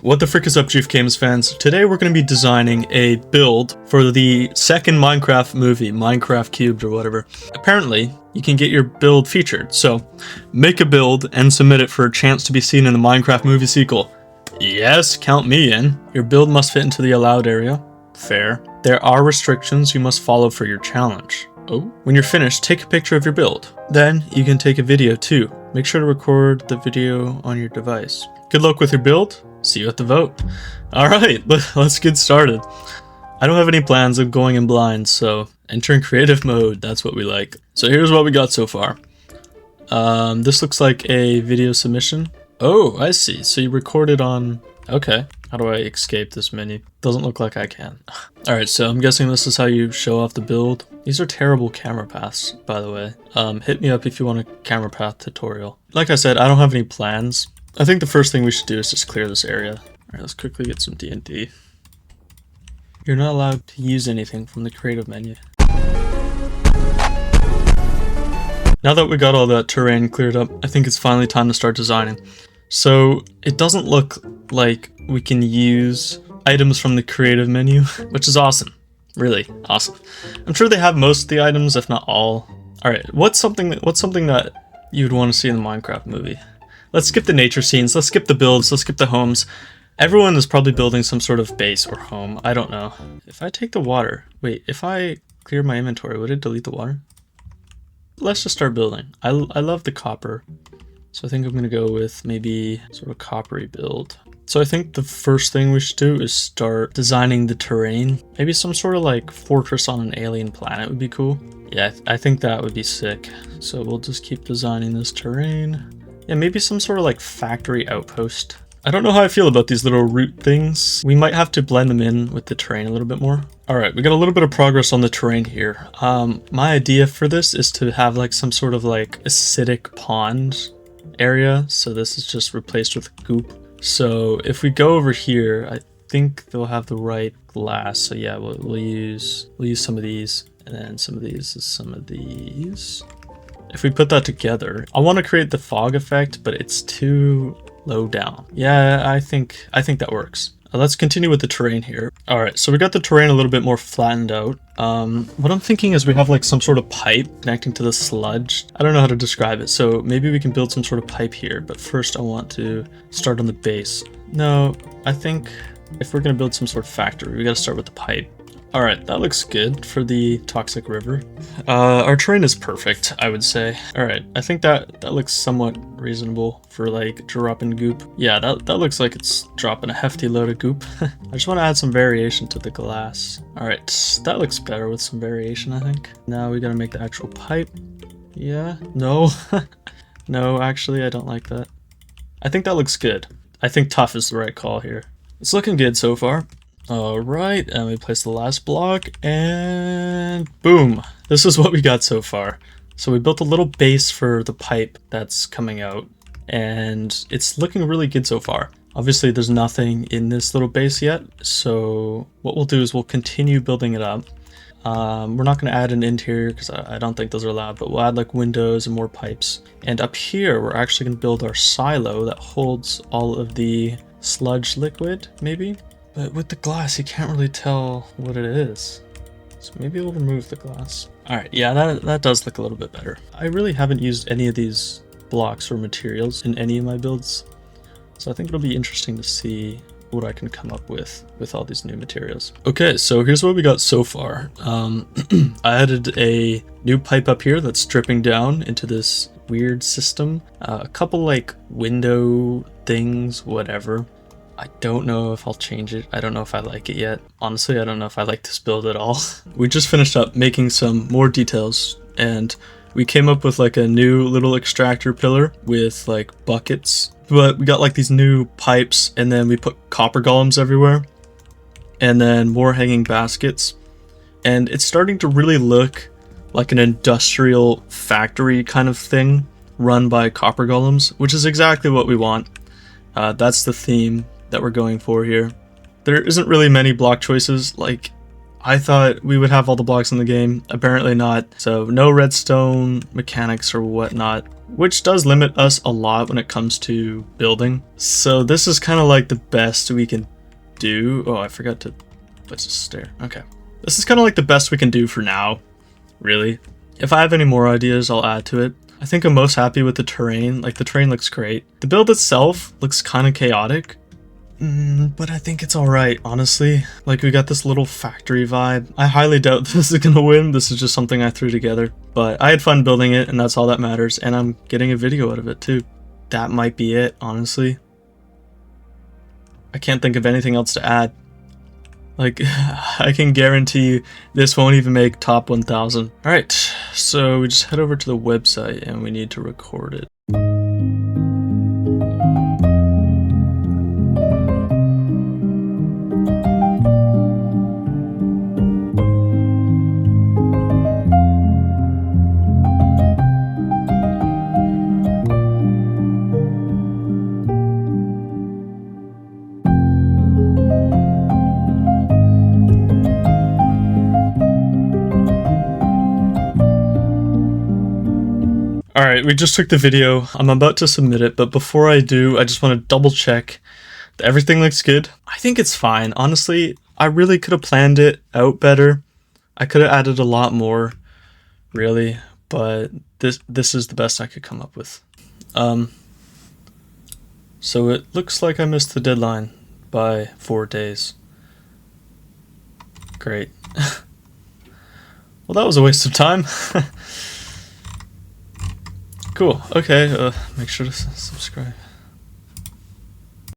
What the frick is up, Chief Games fans? Today we're going to be designing a build for the second Minecraft movie, Minecraft Cubed or whatever. Apparently, you can get your build featured, so make a build and submit it for a chance to be seen in the Minecraft movie sequel. Yes, count me in. Your build must fit into the allowed area. Fair. There are restrictions you must follow for your challenge. Oh. When you're finished, take a picture of your build. Then you can take a video too. Make sure to record the video on your device. Good luck with your build. See you at the vote. Alright, let's get started. I don't have any plans of going in blind, so enter in creative mode, that's what we like. So here's what we got so far. This looks like a video submission. Oh, I see. So you recorded on... Okay. How do I escape this menu? Doesn't look like I can. Alright, so I'm guessing this is how you show off the build. These are terrible camera paths, by the way. Hit me up if you want a camera path tutorial. Like I said, I don't have any plans. I think the first thing we should do is just clear this area. Alright, let's quickly get some D&D. You're not allowed to use anything from the creative menu. Now that we got all that terrain cleared up, I think it's finally time to start designing. So it doesn't look like we can use items from the creative menu, which is awesome. Really awesome. I'm sure they have most of the items, if not all. Alright, what's something that you'd want to see in the Minecraft movie? Let's skip the nature scenes, let's skip the builds, let's skip the homes. Everyone is probably building some sort of base or home, I don't know. If I take the water, wait, if I clear my inventory, would it delete the water? Let's just start building. I love the copper, so I think I'm gonna go with maybe sort of coppery build. So I think the first thing we should do is start designing the terrain. Maybe some sort of like fortress on an alien planet would be cool. Yeah, I think that would be sick. So we'll just keep designing this terrain. Yeah, maybe some sort of like factory outpost. I don't know how I feel about these little root things. We might have to blend them in with the terrain a little bit more. Alright, we got a little bit of progress on the terrain here. My idea for this is to have like some sort of like acidic pond area. So this is just replaced with goop. So if we go over here, I think they'll have the right glass. So yeah, we'll use some of these, and then some of these is some of these. If we put that together, I want to create the fog effect, but it's too low down. Yeah, I think that works. Let's continue with the terrain here. All right, so we got the terrain a little bit more flattened out. What I'm thinking is we have like some sort of pipe connecting to the sludge. I don't know how to describe it, so maybe we can build some sort of pipe here, but first I want to start on the base. No, I think if we're gonna build some sort of factory, we gotta start with the pipe. All right, that looks good for the toxic river. Our terrain is perfect, I would say. All right, I think that looks somewhat reasonable for like dropping goop. Yeah, that looks like it's dropping a hefty load of goop. I just want to add some variation to the glass. All right, that looks better with some variation, I think. Now we gotta make the actual pipe. Yeah, no, no, actually, I don't like that. I think that looks good. I think tough is the right call here. It's looking good so far. Alright, and we place the last block, and boom! This is what we got so far. So we built a little base for the pipe that's coming out, and it's looking really good so far. Obviously there's nothing in this little base yet, so what we'll do is we'll continue building it up. We're not going to add an interior because I don't think those are allowed, but we'll add like windows and more pipes. And up here we're actually going to build our silo that holds all of the sludge liquid, maybe? But with the glass, you can't really tell what it is. So maybe we'll remove the glass. Alright, yeah, that does look a little bit better. I really haven't used any of these blocks or materials in any of my builds. So I think it'll be interesting to see what I can come up with all these new materials. Okay, so here's what we got so far. I added a new pipe up here that's dripping down into this weird system. A couple like window things, whatever. I don't know if I'll change it. I don't know if I like it yet. Honestly, I don't know if I like this build at all. We just finished up making some more details, and we came up with like a new little extractor pillar with like buckets. But we got like these new pipes, and then we put copper golems everywhere, and then more hanging baskets. And it's starting to really look like an industrial factory kind of thing run by copper golems, which is exactly what we want. That's the theme that we're going for here. There isn't really many block choices. Like, I thought we would have all the blocks in the game. Apparently not. So no redstone mechanics or whatnot, which does limit us a lot when it comes to building. So this is kind of like the best we can do. Oh, I forgot to place a stair. Okay. This is kind of like the best we can do for now, really. If I have any more ideas, I'll add to it. I think I'm most happy with the terrain. Like, the terrain looks great. The build itself looks kind of chaotic. But I think it's alright, honestly. Like, we got this little factory vibe. I highly doubt this is gonna win. This is just something I threw together. But I had fun building it, and that's all that matters. And I'm getting a video out of it, too. That might be it, honestly. I can't think of anything else to add. Like, I can guarantee you this won't even make top 1000. Alright, so we just head over to the website, and we need to record it. Alright, we just took the video. I'm about to submit it, but before I do, I just want to double check that everything looks good. I think it's fine. Honestly, I really could have planned it out better. I could have added a lot more, really, but this is the best I could come up with. So it looks like I missed the deadline by 4 days. Great. Well, that was a waste of time. Cool. Okay, make sure to subscribe.